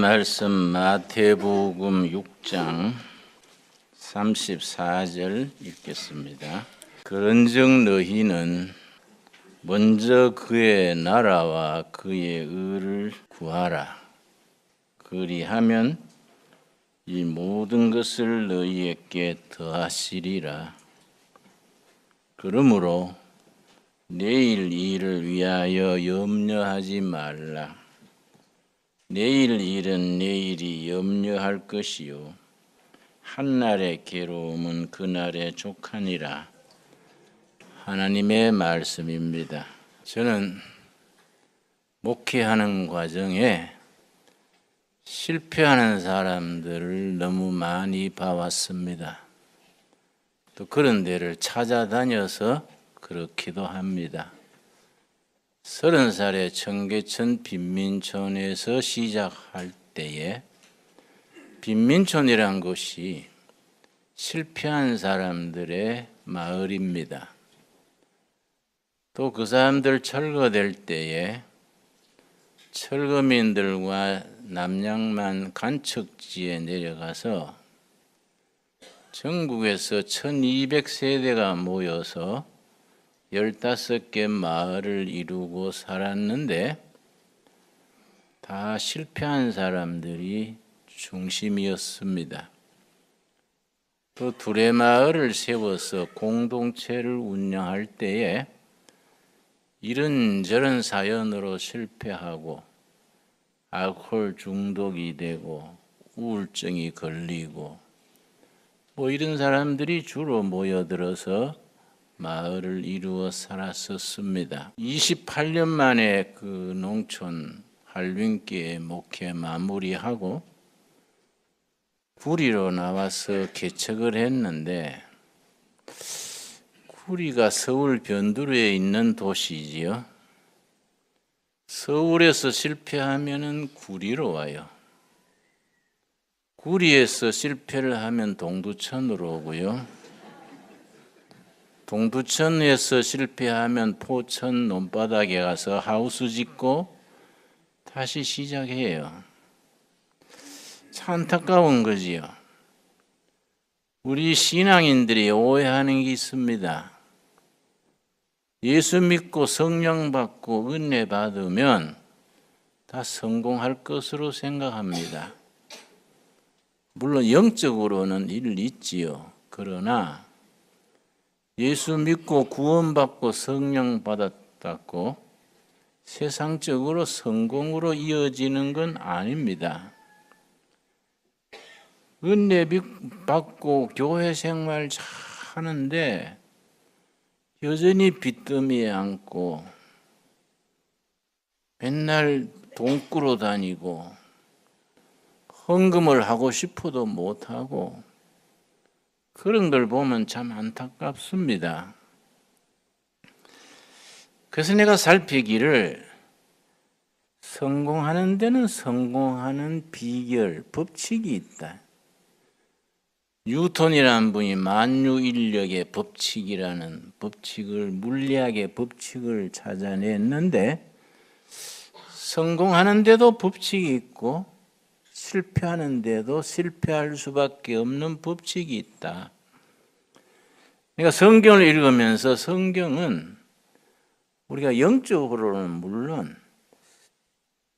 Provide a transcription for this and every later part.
말씀 마태복음 6장 34절 읽겠습니다. 그런즉 너희는 먼저 그의 나라와 그의 의를 구하라. 그리하면 이 모든 것을 너희에게 더하시리라. 그러므로 내일 일을 위하여 염려하지 말라. 내일 일은 내일이 염려할 것이요 한날의 괴로움은 그날에 족하니라. 하나님의 말씀입니다. 저는 목회하는 과정에 실패하는 사람들을 너무 많이 봐왔습니다. 또 그런 데를 찾아다녀서 그렇기도 합니다. 30살에 청계천 빈민촌에서 시작할 때에 빈민촌이란 곳이 실패한 사람들의 마을입니다. 또 그 사람들 철거될 때에 철거민들과 남양만 간척지에 내려가서 전국에서 1200세대가 모여서 15개 마을을 이루고 살았는데 다 실패한 사람들이 중심이었습니다. 또 두레마을을 세워서 공동체를 운영할 때에 이런저런 사연으로 실패하고 알코올 중독이 되고 우울증이 걸리고 이런 사람들이 주로 모여들어서 마을을 이루어 살았었습니다. 28년 만에 그 농촌 한림교회 목회 마무리하고 구리로 나와서 개척을 했는데 구리가 서울 변두리에 있는 도시지요. 서울에서 실패하면은 구리로 와요. 구리에서 실패를 하면 동두천으로 오고요. 동두천에서 실패하면 포천 논바닥에 가서 하우스 짓고 다시 시작해요. 참 안타까운 거지요. 우리 신앙인들이 오해하는 게 있습니다. 예수 믿고 성령 받고 은혜 받으면 다 성공할 것으로 생각합니다. 물론 영적으로는 일리 있지요. 그러나 예수 믿고 구원받고 성령 받았다고 세상적으로 성공으로 이어지는 건 아닙니다. 은혜 받고 교회 생활 잘 하는데 여전히 빚더미에 앉고 맨날 돈 꾸러 다니고 헌금을 하고 싶어도 못하고 그런 걸 보면 참 안타깝습니다. 그래서 내가 살피기를 성공하는 데는 성공하는 비결, 법칙이 있다. 뉴턴이라는 분이 만유인력의 법칙이라는 법칙을, 물리학의 법칙을 찾아냈는데 성공하는 데도 법칙이 있고 실패하는데도 실패할 수밖에 없는 법칙이 있다. 그러니까 성경을 읽으면서 성경은 우리가 영적으로는 물론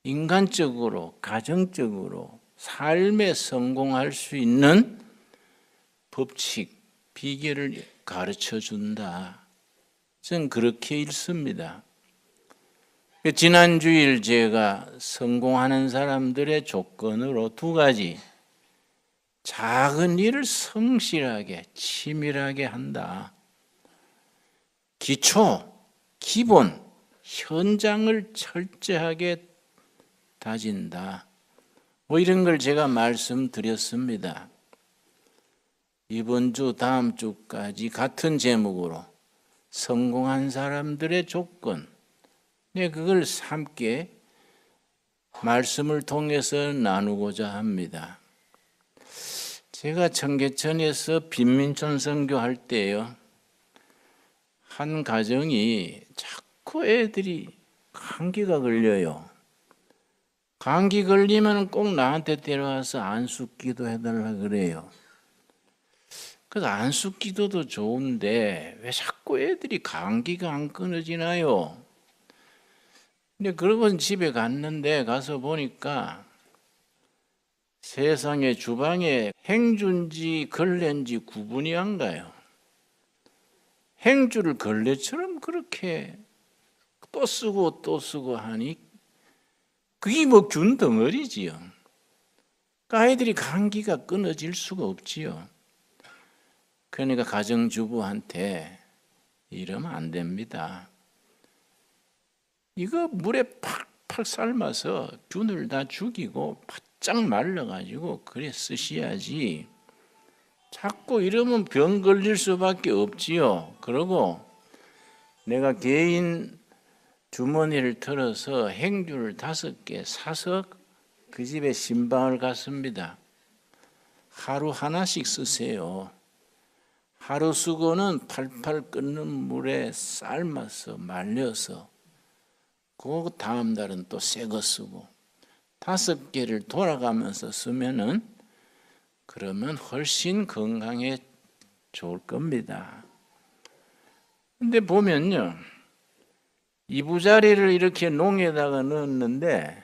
인간적으로, 가정적으로 삶에 성공할 수 있는 법칙, 비결을 가르쳐 준다. 저는 그렇게 읽습니다. 지난 주일 제가 성공하는 사람들의 조건으로 2가지, 작은 일을 성실하게 치밀하게 한다. 기초, 기본, 현장을 철저하게 다진다. 이런 걸 제가 말씀드렸습니다. 이번 주, 다음 주까지 같은 제목으로 성공한 사람들의 조건, 그걸 함께 말씀을 통해서 나누고자 합니다. 제가 청계천에서 빈민촌 선교할 때요, 한 가정이 자꾸 애들이 감기가 걸려요. 감기 걸리면 꼭 나한테 데려와서 안수기도 해달라 그래요. 그래서 안수기도도 좋은데 왜 자꾸 애들이 감기가 안 끊어지나요? 근데 그러고 집에 갔는데 가서 보니까 세상에 주방에 행주인지 걸레인지 구분이 안 가요. 행주를 걸레처럼 그렇게 또 쓰고 또 쓰고 하니 그게 뭐 균 덩어리지요. 그러니까 아이들이 감기가 끊어질 수가 없지요. 그러니까 가정주부한테 이러면 안 됩니다. 이거 물에 팍팍 삶아서 균을 다 죽이고 바짝 말라가지고 그래 쓰셔야지. 자꾸 이러면 병 걸릴 수밖에 없지요. 그러고 내가 개인 주머니를 털어서 행주를 5개 사서 그 집에 신방을 갔습니다. 하루 하나씩 쓰세요. 하루 수건은 팔팔 끓는 물에 삶아서 말려서 그 다음 날은 또 새 거 쓰고 5개를 돌아가면서 쓰면은 그러면 훨씬 건강에 좋을 겁니다. 근데 보면요, 이부자리를 이렇게 농에다가 넣었는데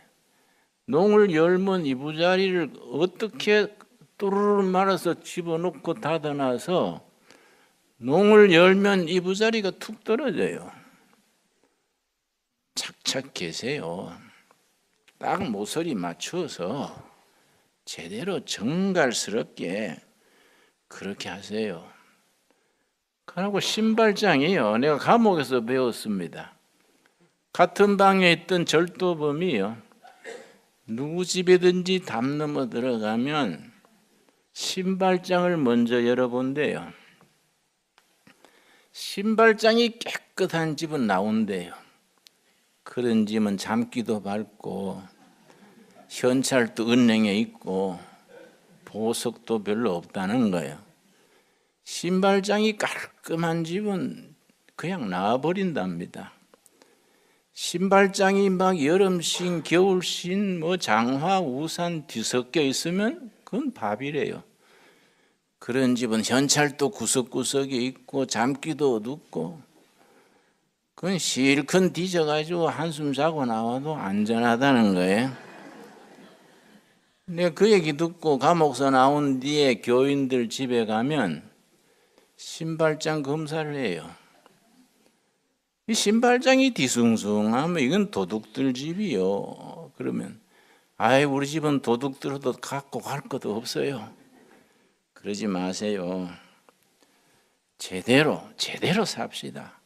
농을 열면 이부자리를 어떻게 또르르 말아서 집어넣고 닫아놔서 농을 열면 이부자리가 툭 떨어져요. 착착 계세요. 딱 모서리 맞춰서 제대로 정갈스럽게 그렇게 하세요. 그리고 신발장이요, 내가 감옥에서 배웠습니다. 같은 방에 있던 절도범이요, 누구 집에든지 담 넘어 들어가면 신발장을 먼저 열어본대요. 신발장이 깨끗한 집은 나온대요. 그런 집은 잠기도 밝고 현찰도 은행에 있고 보석도 별로 없다는 거예요. 신발장이 깔끔한 집은 그냥 나와버린답니다. 신발장이 막 여름신, 겨울신, 뭐 장화, 우산 뒤섞여 있으면 그건 밥이래요. 그런 집은 현찰도 구석구석에 있고 잠기도 어둡고 그건 실컷 뒤져가지고 한숨 자고 나와도 안전하다는 거예요. 내가 그 얘기 듣고 감옥서 나온 뒤에 교인들 집에 가면 신발장 검사를 해요. 이 신발장이 뒤숭숭하면 이건 도둑들 집이요. 그러면 아이 우리 집은 도둑들도 갖고 갈 것도 없어요. 그러지 마세요. 제대로 삽시다.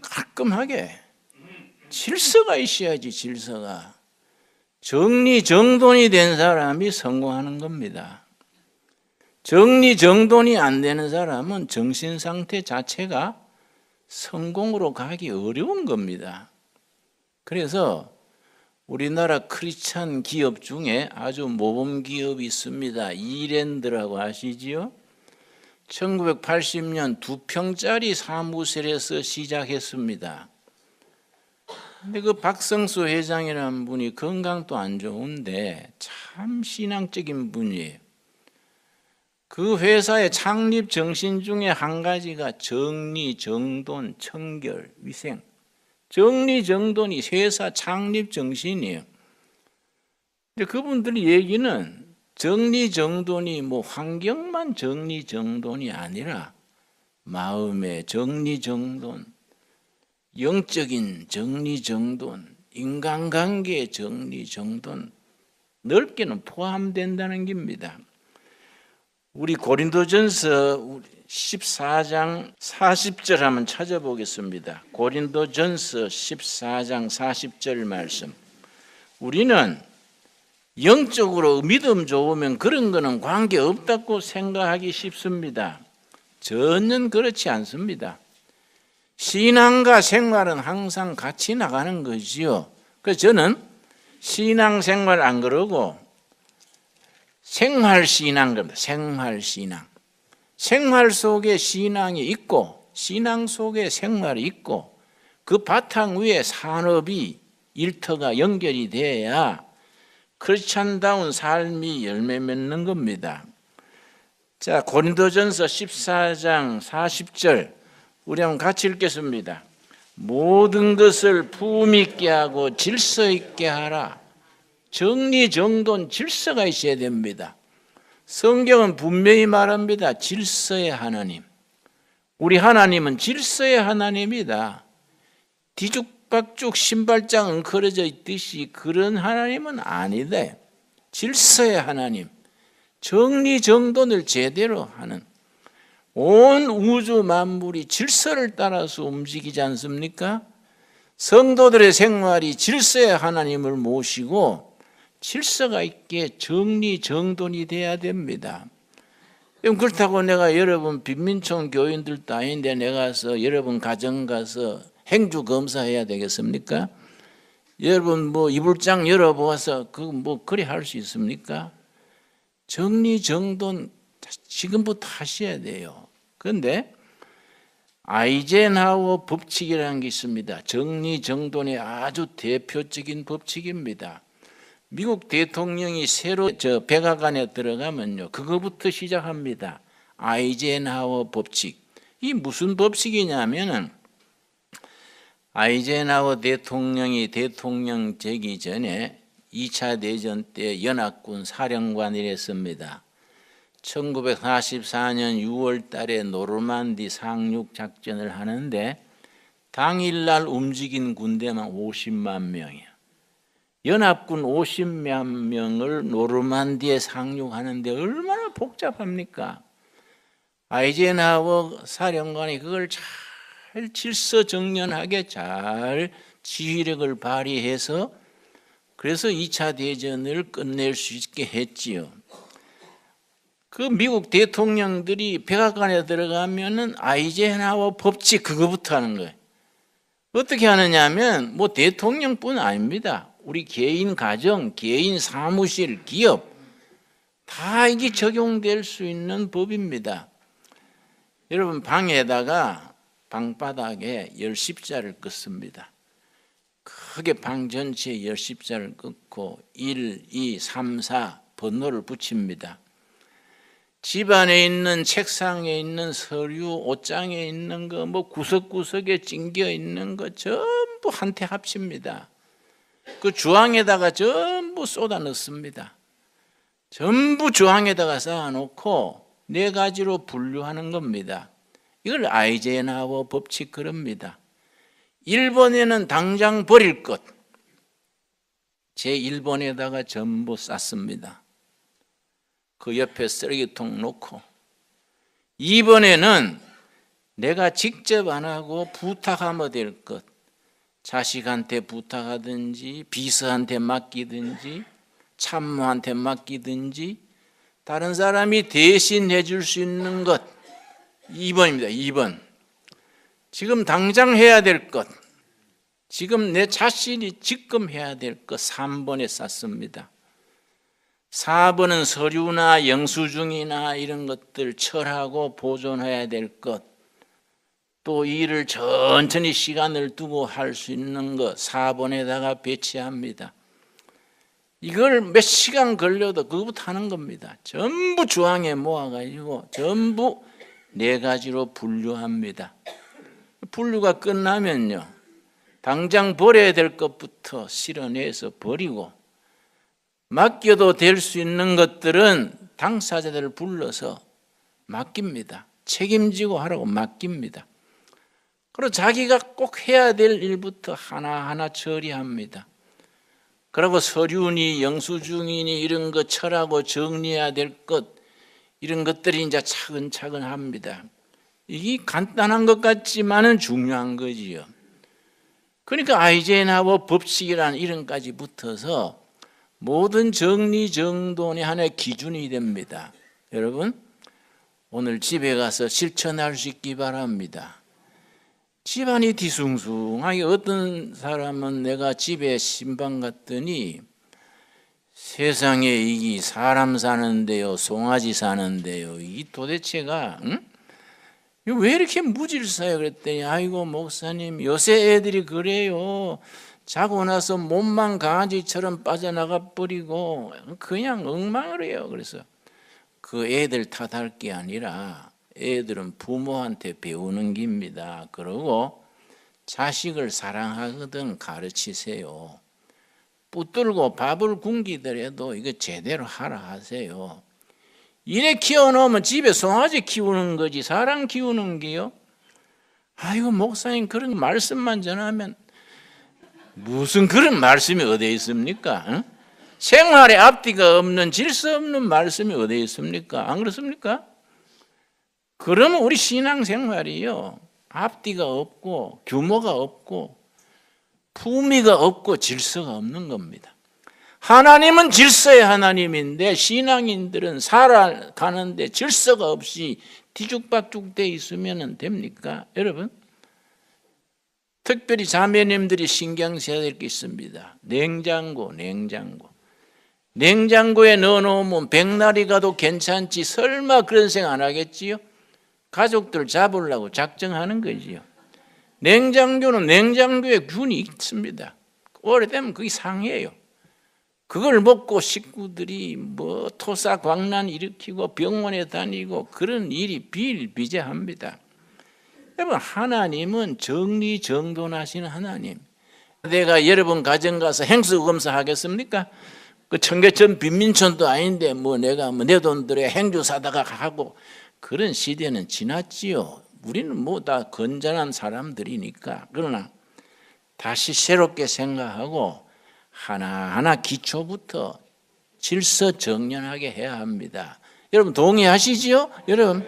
깔끔하게 질서가 있어야지. 질서가 정리정돈이 된 사람이 성공하는 겁니다. 정리정돈이 안 되는 사람은 정신상태 자체가 성공으로 가기 어려운 겁니다. 그래서 우리나라 크리스찬 기업 중에 아주 모범 기업이 있습니다. 이랜드라고 아시지요? 1980년 2평짜리 사무실에서 시작했습니다. 근데 그 박성수 회장이라는 분이 건강도 안 좋은데 참 신앙적인 분이에요. 그 회사의 창립 정신 중에 한 가지가 정리, 정돈, 청결, 위생. 정리, 정돈이 회사 창립 정신이에요. 근데 그분들 얘기는 정리, 정돈이 뭐 환경만 정리, 정돈이 아니라 마음의 정리, 정돈, 영적인 정리, 정돈, 인간관계의 정리, 정돈 넓게는 포함된다는 겁니다. 우리 고린도전서 14장 40절 한번 찾아보겠습니다. 고린도전서 14장 40절 말씀. 우리는 영적으로 믿음 좋으면 그런 거는 관계없다고 생각하기 쉽습니다. 전혀 그렇지 않습니다. 신앙과 생활은 항상 같이 나가는 거지요. 그래서 저는 신앙생활 안 그러고 생활신앙 그럽니다. 생활신앙. 생활 속에 신앙이 있고 신앙 속에 생활이 있고 그 바탕 위에 산업이 일터가 연결이 돼야 크리스찬다운 삶이 열매 맺는 겁니다. 자, 고린도전서 14장 40절 우리 한번 같이 읽겠습니다. 모든 것을 부음 있게 하고 질서 있게 하라. 정리정돈 질서가 있어야 됩니다. 성경은 분명히 말합니다. 질서의 하나님. 우리 하나님은 질서의 하나님이다. 뒤죽박죽 신발장 엉클어져 있듯이 그런 하나님은 아니다. 질서의 하나님. 정리정돈을 제대로 하는, 온 우주 만물이 질서를 따라서 움직이지 않습니까? 성도들의 생활이 질서의 하나님을 모시고 질서가 있게 정리정돈이 돼야 됩니다. 그렇다고 내가 여러분 빈민촌 교인들도 아닌데 내가 가서 여러분 가정 가서 행주 검사해야 되겠습니까? 여러분 뭐 이불장 열어보아서 그리 할 수 있습니까? 정리정돈 지금부터 하셔야 돼요. 그런데 아이젠하워 법칙이라는 게 있습니다. 정리정돈의 아주 대표적인 법칙입니다. 미국 대통령이 새로 백악관에 들어가면요, 그거부터 시작합니다. 아이젠하워 법칙. 이 무슨 법칙이냐면은 아이젠하워 대통령이 대통령 되기 전에 2차 대전 때 연합군 사령관이랬습니다. 1944년 6월 달에 노르만디 상륙 작전을 하는데 당일날 움직인 군대만 50만 명이에요. 연합군 50만 명을 노르만디에 상륙하는데 얼마나 복잡합니까? 아이젠하워 사령관이 그걸 잘 질서정연하게 잘 지휘력을 발휘해서 그래서 2차 대전을 끝낼 수 있게 했지요. 그 미국 대통령들이 백악관에 들어가면은 아이젠하워 법칙 그거부터 하는 거예요. 어떻게 하느냐 하면 뭐 대통령뿐 아닙니다. 우리 개인 가정, 개인 사무실, 기업 다 이게 적용될 수 있는 법입니다. 여러분 방에다가 방바닥에 열십자를 긋습니다. 크게 방 전체에 열십자를 긋고 1, 2, 3, 4 번호를 붙입니다. 집안에 있는 책상에 있는 서류, 옷장에 있는 거, 뭐 구석구석에 찡겨 있는 거 전부 한테 합칩니다. 그 주황에다가 전부 쏟아 넣습니다. 전부 주황에다가 쌓아놓고 4가지로 분류하는 겁니다. 이걸 아이젠하워 법칙 그럽니다. 1번에는 당장 버릴 것, 제 1번에다가 전부 쌌습니다. 그 옆에 쓰레기통 놓고 2번에는 내가 직접 안 하고 부탁하면 될 것, 자식한테 부탁하든지 비서한테 맡기든지 참모한테 맡기든지 다른 사람이 대신 해줄 수 있는 것 2번입니다. 2번. 지금 당장 해야 될 것, 지금 내 자신이 지금 해야 될 것 3번에 쌌습니다. 4번은 서류나 영수증이나 이런 것들 철하고 보존해야 될 것, 또 일을 천천히 시간을 두고 할 수 있는 것 4번에다가 배치합니다. 이걸 몇 시간 걸려도 그것부터 하는 겁니다. 전부 주황에 모아가지고 전부 4가지로 분류합니다. 분류가 끝나면요, 당장 버려야 될 것부터 실어내서 버리고 맡겨도 될 수 있는 것들은 당사자들을 불러서 맡깁니다. 책임지고 하라고 맡깁니다. 그리고 자기가 꼭 해야 될 일부터 하나하나 처리합니다. 그리고 서류니 영수증이니 이런 거 철하고 정리해야 될 것, 이런 것들이 이제 차근차근 합니다. 이게 간단한 것 같지만은 중요한 거지요. 그러니까 아이젠하워 법칙이라는 이름까지 붙어서 모든 정리정돈의 하나의 기준이 됩니다. 여러분, 오늘 집에 가서 실천할 수 있기 바랍니다. 집안이 뒤숭숭하게, 어떤 사람은 내가 집에 신방 갔더니 세상에 이게 사람 사는데요, 송아지 사는데요, 이 도대체가 왜 이렇게 무질서요? 그랬더니 아이고 목사님, 요새 애들이 그래요. 자고 나서 몸만 강아지처럼 빠져나가 버리고 그냥 엉망을 해요. 그래서 그 애들 탓할 게 아니라 애들은 부모한테 배우는 겁니다. 그러고 자식을 사랑하거든 가르치세요. 붙들고 밥을 굶기더라도 이거 제대로 하라 하세요. 이래 키워놓으면 집에 송아지 키우는 거지 사람 키우는 게요. 아이고 목사님 그런 말씀만 전하면 무슨 그런 말씀이 어디에 있습니까? 응? 생활에 앞뒤가 없는 질서 없는 말씀이 어디에 있습니까? 안 그렇습니까? 그러면 우리 신앙생활이요 앞뒤가 없고 규모가 없고 품위가 없고 질서가 없는 겁니다. 하나님은 질서의 하나님인데 신앙인들은 살아가는데 질서가 없이 뒤죽박죽 돼 있으면 됩니까? 여러분 특별히 자매님들이 신경 써야 될 게 있습니다. 냉장고에 넣어놓으면 백날이 가도 괜찮지 설마 그런 생각 안 하겠지요? 가족들 잡으려고 작정하는 거지요. 냉장고는 냉장고에 균이 있습니다. 오래되면 그게 상해요. 그걸 먹고 식구들이 뭐 토사광난 일으키고 병원에 다니고 그런 일이 비일비재합니다. 여러분 하나님은 정리정돈하시는 하나님. 내가 여러분 가정 가서 행수검사 하겠습니까? 그 청계천 빈민촌도 아닌데 뭐 내가 뭐 내 돈 들여 행주 사다가 하고 그런 시대는 지났지요. 우리는 뭐 다 건전한 사람들이니까. 그러나 다시 새롭게 생각하고 하나하나 기초부터 질서정연하게 해야 합니다. 여러분 동의하시지요? 여러분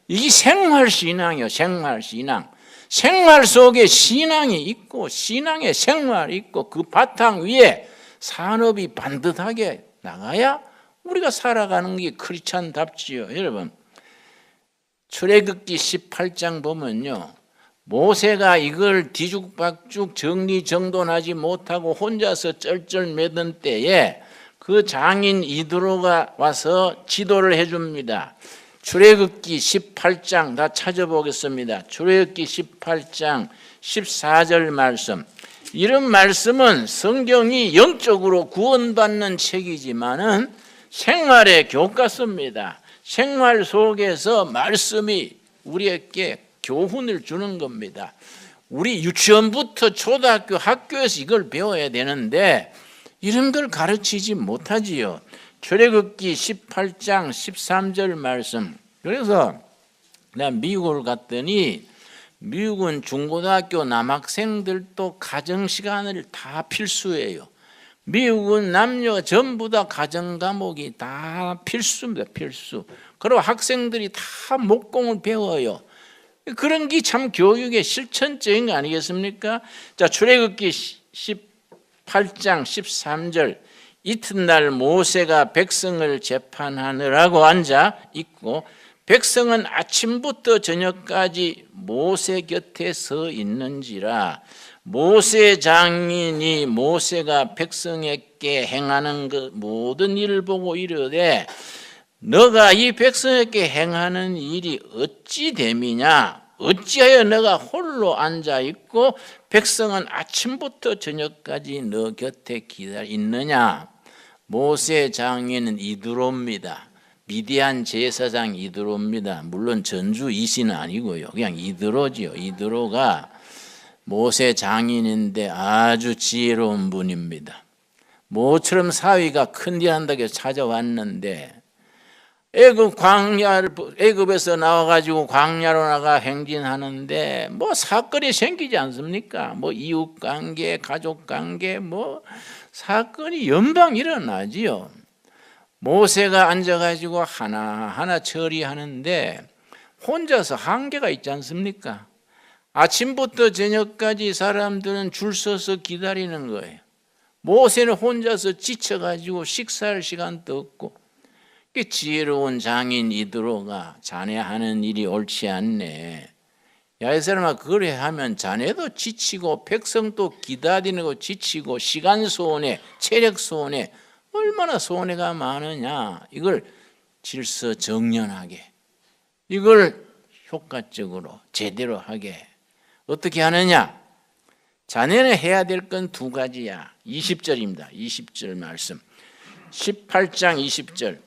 이게 생활신앙이에요. 생활신앙. 생활 속에 신앙이 있고 신앙에 생활이 있고 그 바탕 위에 산업이 반듯하게 나가야 우리가 살아가는 게 크리스찬답지요. 여러분 출애굽기 18장 보면요 모세가 이걸 뒤죽박죽 정리정돈하지 못하고 혼자서 쩔쩔매던 때에 그 장인 이드로가 와서 지도를 해줍니다. 출애굽기 18장 다 찾아보겠습니다. 출애굽기 18장 14절 말씀. 이런 말씀은 성경이 영적으로 구원받는 책이지만은 생활의 교과서입니다. 생활 속에서 말씀이 우리에게 교훈을 주는 겁니다. 우리 유치원부터 초등학교 학교에서 이걸 배워야 되는데 이런 걸 가르치지 못하지요. 출애굽기 18장 13절 말씀. 그래서 내가 미국을 갔더니 미국은 중고등학교 남학생들도 가정시간을 다 필수예요. 미국은 남녀 전부 다 가정 과목이 다 필수입니다. 필수. 그리고 학생들이 다 목공을 배워요. 그런 게 참 교육의 실천적인 거 아니겠습니까? 자, 출애굽기 18장 13절. 이튿날 모세가 백성을 재판하느라고 앉아 있고 백성은 아침부터 저녁까지 모세 곁에 서 있는지라. 모세 장인이 모세가 백성에게 행하는 그 모든 일을 보고 이르되 너가 이 백성에게 행하는 일이 어찌 됨이냐? 어찌하여 너가 홀로 앉아 있고 백성은 아침부터 저녁까지 너 곁에 기다려 있느냐? 모세 장인은 이드로입니다. 미디안 제사장 이드로입니다. 물론 전주 이씨는 아니고요. 그냥 이드로지요. 이드로가 모세 장인인데 아주 지혜로운 분입니다. 모처럼 사위가 큰일 한다고 해서 찾아왔는데 애굽에서 나와가지고 광야로 나가 행진하는데 뭐 사건이 생기지 않습니까? 뭐 이웃관계, 가족관계, 뭐 사건이 연방 일어나지요. 모세가 앉아가지고 하나하나 처리하는데 혼자서 한계가 있지 않습니까? 아침부터 저녁까지 사람들은 줄 서서 기다리는 거예요. 모세는 혼자서 지쳐가지고 식사할 시간도 없고 지혜로운 장인 이드로가 자네 하는 일이 옳지 않네. 야, 이 사람아 그래 하면 자네도 지치고 백성도 기다리는 거 지치고 시간 소원에 체력 소원에 얼마나 손해가 많으냐. 이걸 질서정연하게 이걸 효과적으로 제대로 하게 어떻게 하느냐. 자네는 해야 될 건 두 가지야. 20절입니다. 20절 말씀. 18장 20절.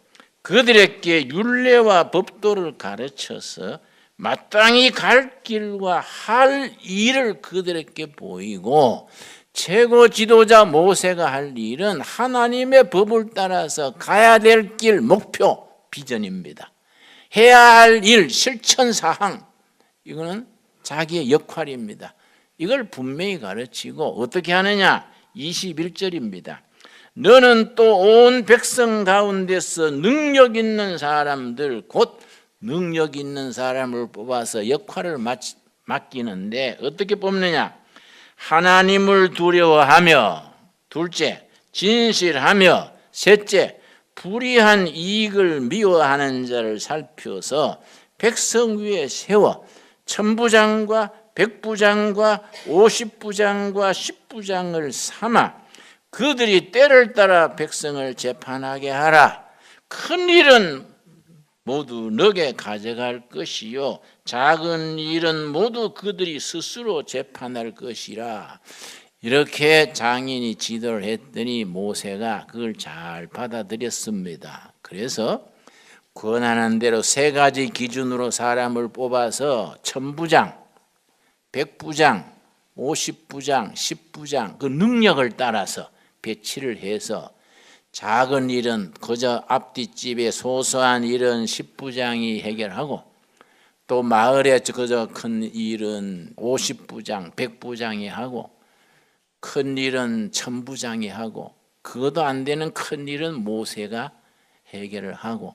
그들에게 율례와 법도를 가르쳐서 마땅히 갈 길과 할 일을 그들에게 보이고, 최고 지도자 모세가 할 일은 하나님의 법을 따라서 가야 될 길, 목표, 비전입니다. 해야 할 일, 실천 사항, 이거는 자기의 역할입니다. 이걸 분명히 가르치고 어떻게 하느냐? 21절입니다. 너는 또 온 백성 가운데서 능력 있는 사람들, 곧 능력 있는 사람을 뽑아서 역할을 맡기는데 어떻게 뽑느냐? 하나님을 두려워하며, 둘째, 진실하며, 셋째, 불의한 이익을 미워하는 자를 살펴서 백성 위에 세워 천부장과 백부장과 50부장과 10부장을 삼아 그들이 때를 따라 백성을 재판하게 하라. 큰 일은 모두 너게 가져갈 것이요 작은 일은 모두 그들이 스스로 재판할 것이라. 이렇게 장인이 지도를 했더니 모세가 그걸 잘 받아들였습니다. 그래서 권하는 대로 세 가지 기준으로 사람을 뽑아서 천부장, 백부장, 50부장, 10부장 그 능력을 따라서 배치를 해서 작은 일은 그저 앞뒷집에 소소한 일은 10부장이 해결하고, 또 마을에 그저 큰 일은 50부장, 100부장이 하고, 큰 일은 천부장이 하고, 그것도 안 되는 큰 일은 모세가 해결을 하고,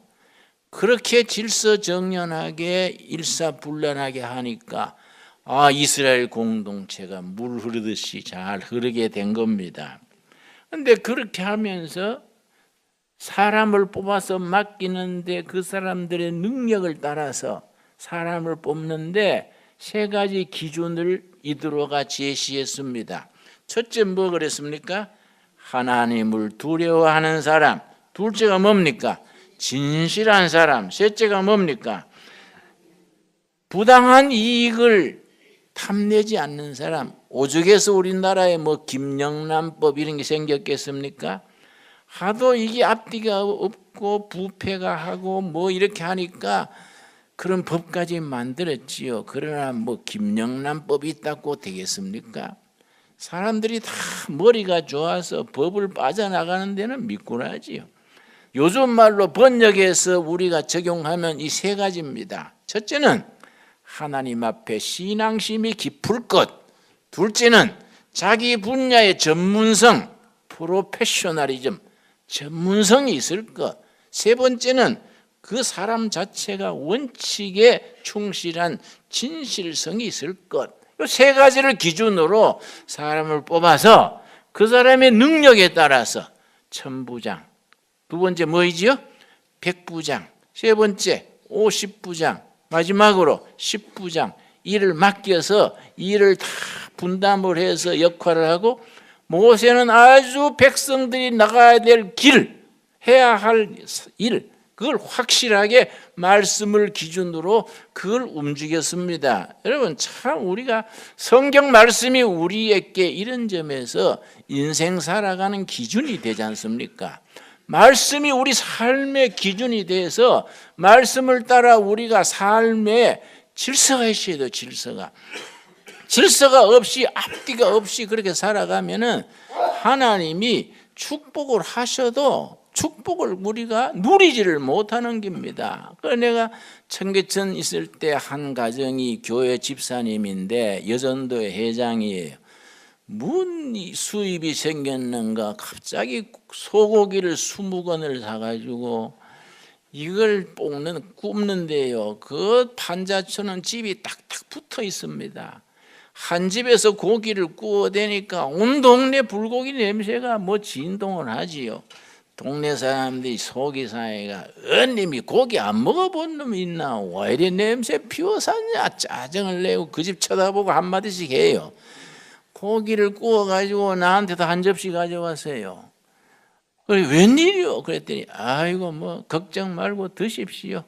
그렇게 질서정연하게 일사불란하게 하니까 이스라엘 공동체가 물 흐르듯이 잘 흐르게 된 겁니다. 그런데 그렇게 하면서 사람을 뽑아서 맡기는데 그 사람들의 능력을 따라서 사람을 뽑는데 세 가지 기준을 이드로가 제시했습니다. 첫째 뭐 그랬습니까? 하나님을 두려워하는 사람. 둘째가 뭡니까? 진실한 사람. 셋째가 뭡니까? 부당한 이익을 탐내지 않는 사람. 오죽해서 우리나라에 뭐 김영란법 이런 게 생겼겠습니까? 하도 이게 앞뒤가 없고 부패가 하고 뭐 이렇게 하니까 그런 법까지 만들었지요. 그러나 뭐 김영란법이 있다고 되겠습니까? 사람들이 다 머리가 좋아서 법을 빠져나가는 데는 미꾸라지요. 요즘 말로 번역해서 우리가 적용하면 이 세 가지입니다. 첫째는 하나님 앞에 신앙심이 깊을 것. 둘째는 자기 분야의 전문성, 프로페셔널리즘, 전문성이 있을 것. 세 번째는 그 사람 자체가 원칙에 충실한 진실성이 있을 것. 이 세 가지를 기준으로 사람을 뽑아서 그 사람의 능력에 따라서 천부장, 두 번째 뭐이지요? 백부장, 세 번째 50부장, 마지막으로 10부장 일을 맡겨서 일을 다 분담을 해서 역할을 하고, 모세는 아주 백성들이 나가야 될 길, 해야 할 일, 그걸 확실하게 말씀을 기준으로 그걸 움직였습니다. 여러분 참 우리가 성경 말씀이 우리에게 이런 점에서 인생 살아가는 기준이 되지 않습니까? 말씀이 우리 삶의 기준이 돼서 말씀을 따라 우리가 삶에 질서가 있어야 돼요. 질서가 없이 앞뒤가 없이 그렇게 살아가면은 하나님이 축복을 하셔도 축복을 우리가 누리지를 못하는 겁니다. 그래서 내가 청계천 있을 때 한 가정이 교회 집사님인데 여전도의 회장이에요. 뭔 수입이 생겼는가 갑자기 소고기를 20건을 사가지고 이걸 굽는데요. 그 판자촌은 집이 딱딱 붙어 있습니다. 한 집에서 고기를 구워대니까 온 동네 불고기 냄새가 뭐 진동을 하지요. 동네 사람들이 속이 상해가 언님이 고기 안 먹어본 놈이 있나? 왜 이래 냄새 피워샀냐? 짜증을 내고 그 집 쳐다보고 한마디씩 해요. 고기를 구워가지고 나한테도 한 접시 가져왔어요. 그래 웬일이요? 그랬더니 아이고 뭐 걱정 말고 드십시오.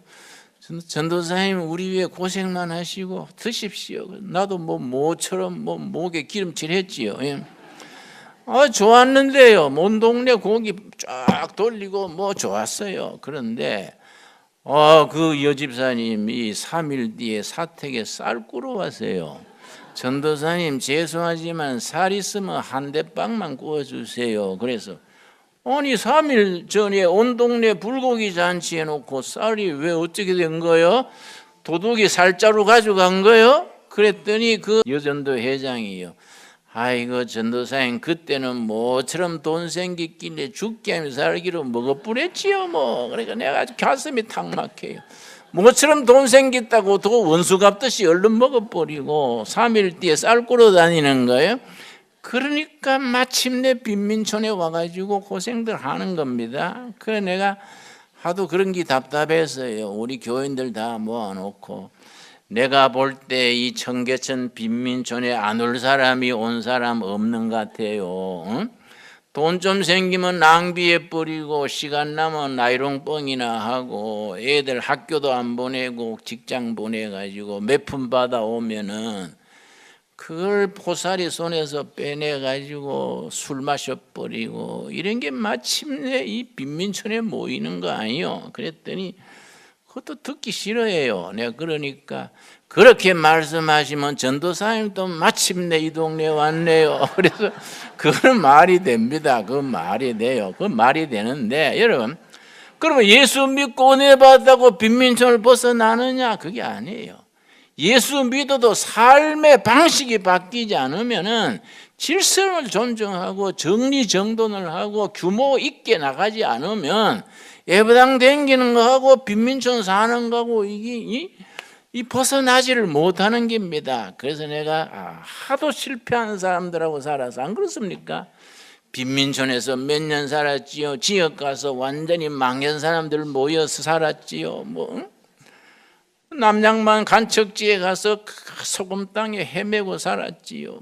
전도사님 우리 위해 고생만 하시고 드십시오. 나도 뭐 모처럼 뭐 목에 기름칠 했지요. 예. 좋았는데요. 온 동네 고기 쫙 돌리고 뭐 좋았어요. 그런데 그 여집사님이 3일 뒤에 사택에 쌀 꾸러 왔어요. 전도사님 죄송하지만 쌀 있으면 한 대빵만 구워주세요. 그래서 아니 3일 전에 온 동네 불고기 잔치 해놓고 쌀이 왜 어떻게 된 거요? 도둑이 쌀자루 가져간 거요? 그랬더니 그 여전도 회장이요. 아이고 전도사님 그때는 뭐처럼 돈 생겼길래 죽게 하며 살기로 먹어뿌렸지요 뭐. 그러니까 내가 아주 가슴이 탁 막혀요. 뭐처럼 돈 생겼다고 또 원수 갚듯이 얼른 먹어버리고 3일 뒤에 쌀 꾸러 다니는 거예요. 그러니까 마침내 빈민촌에 와가지고 고생들 하는 겁니다. 그래 내가 하도 그런 게 답답해서요. 우리 교인들 다 모아놓고 내가 볼 때 이 청계천 빈민촌에 안 올 사람이 온 사람 없는 것 같아요. 응? 돈 좀 생기면 낭비해 버리고 시간 나면 나이롱 뻥이나 하고 애들 학교도 안 보내고 직장 보내가지고 몇 푼 받아오면은 그걸 포사리 손에서 빼내가지고 술 마셔버리고 이런 게 마침내 이 빈민촌에 모이는 거 아니요. 그랬더니 그것도 듣기 싫어해요. 내가 그러니까 그렇게 말씀하시면 전도사님도 마침내 이 동네에 왔네요. 그래서 그건 말이 됩니다. 그건 말이 돼요. 그건 말이 되는데 여러분 그러면 예수 믿고 은혜 받았다고 빈민촌을 벗어나느냐? 그게 아니에요. 예수 믿어도 삶의 방식이 바뀌지 않으면은 질서를 존중하고 정리정돈을 하고 규모 있게 나가지 않으면 예배당 댕기는 거하고 빈민촌 사는 거하고 이게 이 벗어나지를 못하는 겁니다. 그래서 내가 하도 실패하는 사람들하고 살아서 안 그렇습니까? 빈민촌에서 몇 년 살았지요. 지역 가서 완전히 망한 사람들 모여서 살았지요. 뭐 남양만 간척지에 가서 소금 땅에 헤매고 살았지요.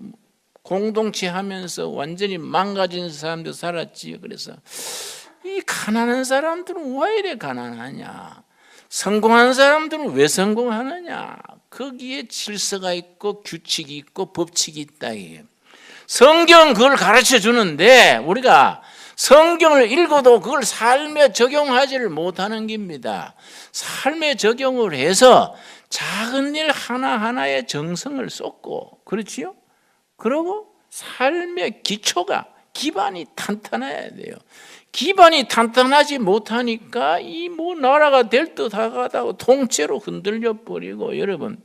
공동체 하면서 완전히 망가진 사람도 살았지요. 그래서 이 가난한 사람들은 왜 이래 가난하냐? 성공한 사람들은 왜 성공하느냐? 거기에 질서가 있고 규칙이 있고 법칙이 있다. 성경 그걸 가르쳐 주는데 우리가 성경을 읽어도 그걸 삶에 적용하지를 못하는 겁니다. 삶에 적용을 해서 작은 일 하나하나에 정성을 쏟고 그렇지요? 그리고 삶의 기반이 탄탄해야 돼요. 기반이 탄탄하지 못하니까 이 뭐 나라가 될 듯 하다가 통째로 흔들려 버리고 여러분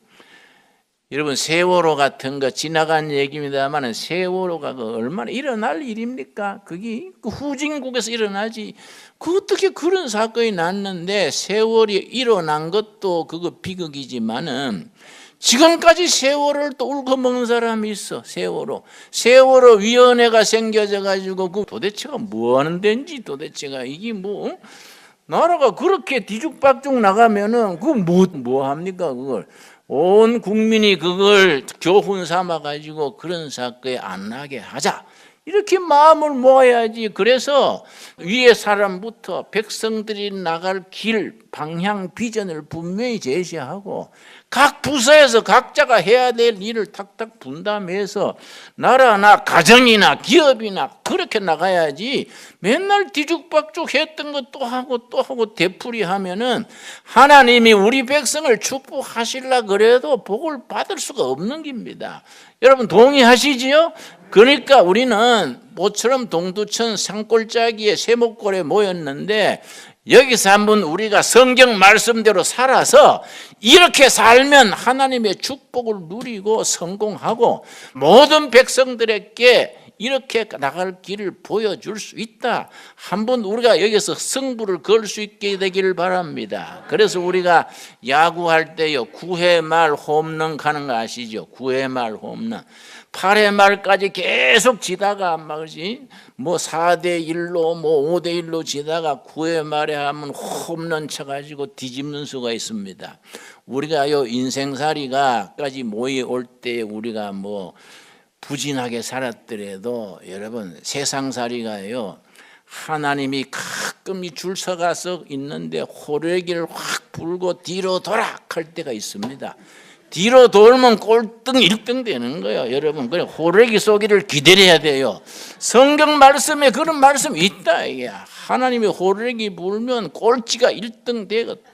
세월호 같은 거 지나간 얘기입니다만 세월호가 얼마나 일어날 일입니까? 그게 후진국에서 일어나지. 어떻게 그런 사건이 났는데 세월이 일어난 것도 그거 비극이지만은 지금까지 세월을 또 울고먹는 사람이 있어. 세월호 위원회가 생겨져 가지고 그 도대체가 뭐 하는 데인지 도대체가 이게 뭐 나라가 그렇게 뒤죽박죽 나가면은 그 뭐 합니까 그걸? 온 국민이 그걸 교훈 삼아 가지고 그런 사건에 안 나게 하자. 이렇게 마음을 모아야지. 그래서 위에 사람부터 백성들이 나갈 길, 방향, 비전을 분명히 제시하고 각 부서에서 각자가 해야 될 일을 탁탁 분담해서 나라나 가정이나 기업이나 그렇게 나가야지. 맨날 뒤죽박죽 했던 거 또 하고 되풀이하면은 하나님이 우리 백성을 축복하시려 그래도 복을 받을 수가 없는 겁니다. 여러분 동의하시지요? 그러니까 우리는 모처럼 동두천 산골짜기에 세목골에 모였는데 여기서 한번 우리가 성경 말씀대로 살아서 이렇게 살면 하나님의 축복을 누리고 성공하고 모든 백성들에게 이렇게 나갈 길을 보여줄 수 있다. 한번 우리가 여기서 승부를 걸 수 있게 되기를 바랍니다. 그래서 우리가 야구할 때요 9회 말 홈런 가는 거 아시죠? 9회 말 홈런 8회 말까지 계속 지다가 뭐 4대 1로 뭐 5대 1로 지다가 9회 말에 하면 홈런 쳐가지고 뒤집는 수가 있습니다. 우리가 요 인생살이가까지 모여올 때 우리가 뭐 부진하게 살았더라도 여러분 세상살이가요 하나님이 가끔 이 줄 서가서 있는데 호래기를 확 불고 뒤로 돌아 할 때가 있습니다. 뒤로 돌면 꼴등 1등 되는 거예요. 여러분, 그래 호래기 쏘기를 기다려야 돼요. 성경 말씀에 그런 말씀이 있다. 이게 하나님이 호래기 불면 꼴찌가 1등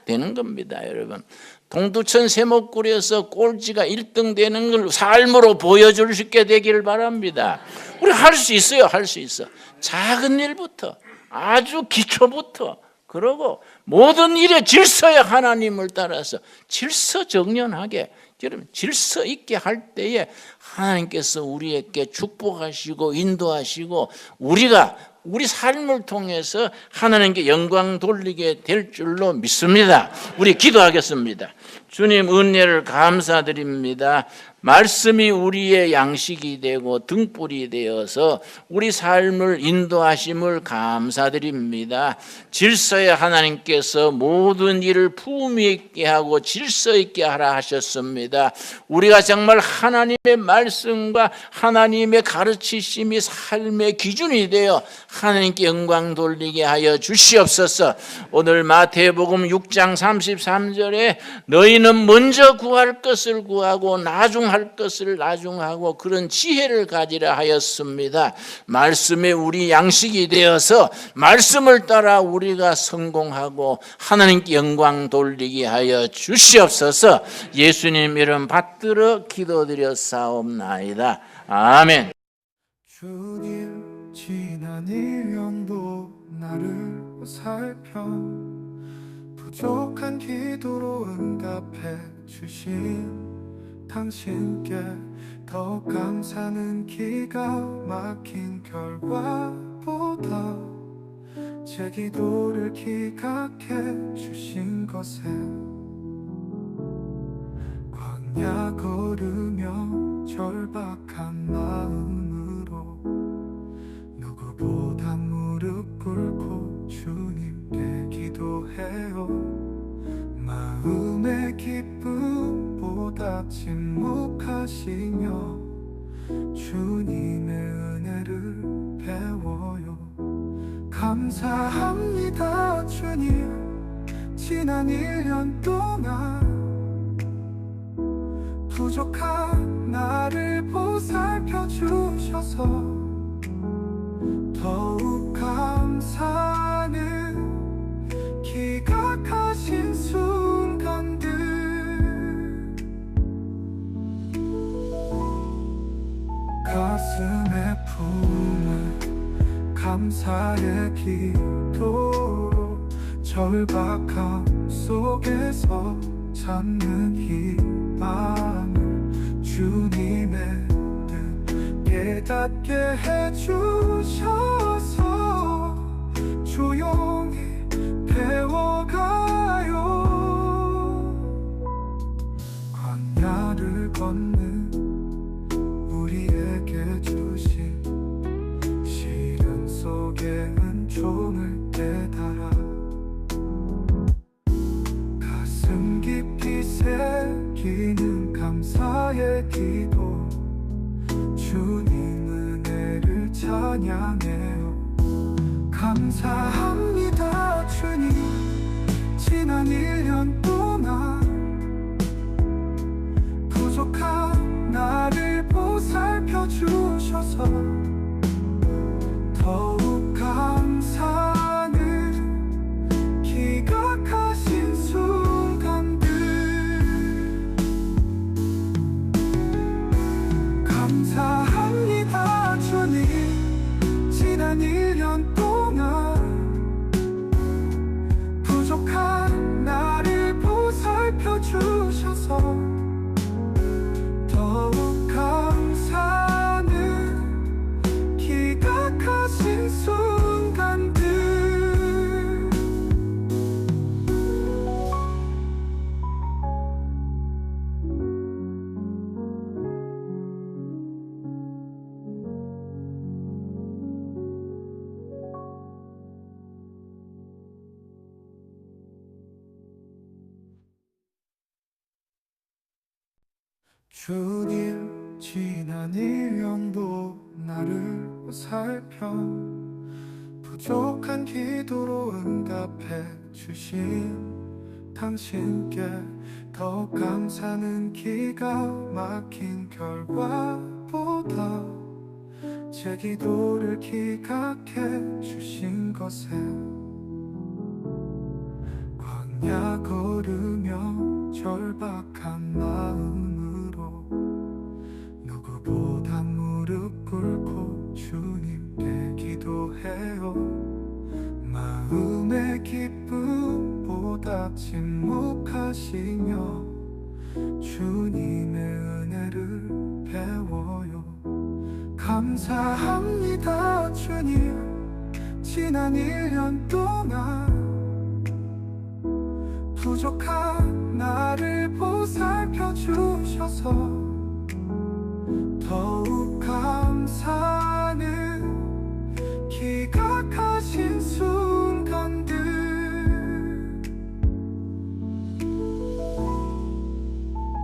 되는 겁니다. 여러분, 동두천 세목굴에서 꼴찌가 1등 되는 걸 삶으로 보여줄 수 있게 되기를 바랍니다. 우리 할 수 있어요. 할 수 있어. 작은 일부터, 아주 기초부터, 그러고 모든 일에 질서에 하나님을 따라서 질서정연하게, 여러분, 질서 있게 할 때에 하나님께서 우리에게 축복하시고 인도하시고 우리가 우리 삶을 통해서 하나님께 영광 돌리게 될 줄로 믿습니다. 우리 기도하겠습니다. 주님, 은혜를 감사드립니다. 말씀이 우리의 양식이 되고 등불이 되어서 우리 삶을 인도하심을 감사드립니다. 질서에 하나님께서 모든 일을 품위 있게 하고 질서 있게 하라 하셨습니다. 우리가 정말 하나님의 말씀과 하나님의 가르치심이 삶의 기준이 되어 하나님께 영광 돌리게 하여 주시옵소서. 오늘 마태복음 6장 33절에 너희는 먼저 구할 것을 구하고 나중할 것을 나중하고 그런 지혜를 가지라 하였습니다. 말씀에 우리 양식이 되어서 말씀을 따라 우리가 성공하고 하나님께 영광 돌리게 하여 주시옵소서. 예수님 이름 받들어 기도드렸사옵나이다. 아멘. 주님, 지난 1년도 나를 살펴 부족한 기도로 응답해 주신 당신께 더 감사는 기가 막힌 결과보다 제 기도를 기각해 주신 것에 광야 걸으며 절박한 마음으로 누구보다 무릎 꿇고 주님께 기도해요. 마음의 기쁨보다 침묵하시며 주님의 은혜를 배워요. 감사합니다 주님, 지난 1년 동안 부족한 나를 보살펴 주셔서 더욱 감사는 기각하신 순간들 가슴에 품은 감사의 기도로 절박함 속에서 찾는 희망을 주님의 뜻 깨닫게 해주셔서 조용히 배워가요. 광야를 걷는 우리에게 주신 시련 속의 은총을 깨달아 가슴 깊이 새기는 감사의 기도 주님 은혜를 찬양해요. 감사합니다 주님, 지난 1년 동안 부족한 나를 보살펴 주셔서 더욱 감사는 기각하신 순간들 감사합니다 주님, 지난 1년 동안 부족한 나를 보살펴 주셔서 더욱 감사는 기각하신 순간들 주님, 지난 1년도 나를 살펴 부족한 기도로 응답해 주신 당신께 더 감사는 기가 막힌 결과보다 제 기도를 기각해 주신 것에 광야 걸으며 절박한 마음으로 누구보다 무릎 꿇고 주님께 기도해요. 마음의 기쁨보다 침묵하시며 주님의 은혜를 배워요. 감사합니다 주님. 지난 1년 동안 부족한 나를 보살펴 주셔서 더욱 감사는 기각하신 순간들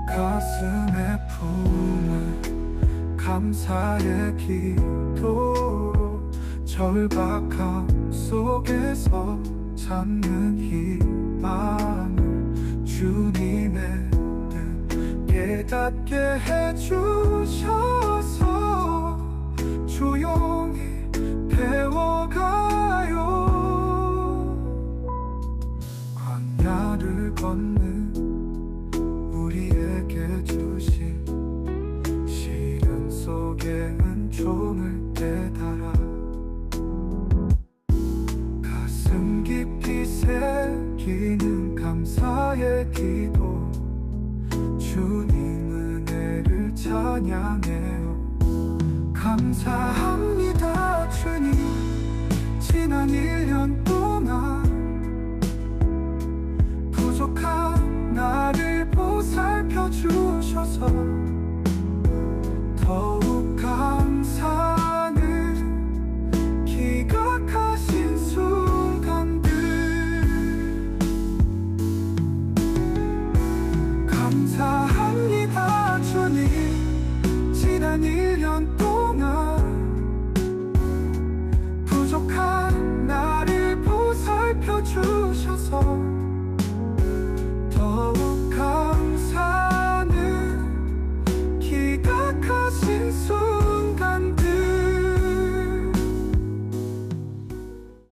가슴에 품은 감사의 기도로 절박함 속에서 찾는 희망을 주님의 뜻 깨닫게 해주셔서 조용히 배워가요. 광야를 걷는 우리에게 주신 시련 속에 은총을 깨달아 가슴 깊이 새기는 감사의 기도 주님 은혜를 찬양해요. 감사합니다 주님. 지난 1년 동안 부족한 나를 보살펴 주셔서 더욱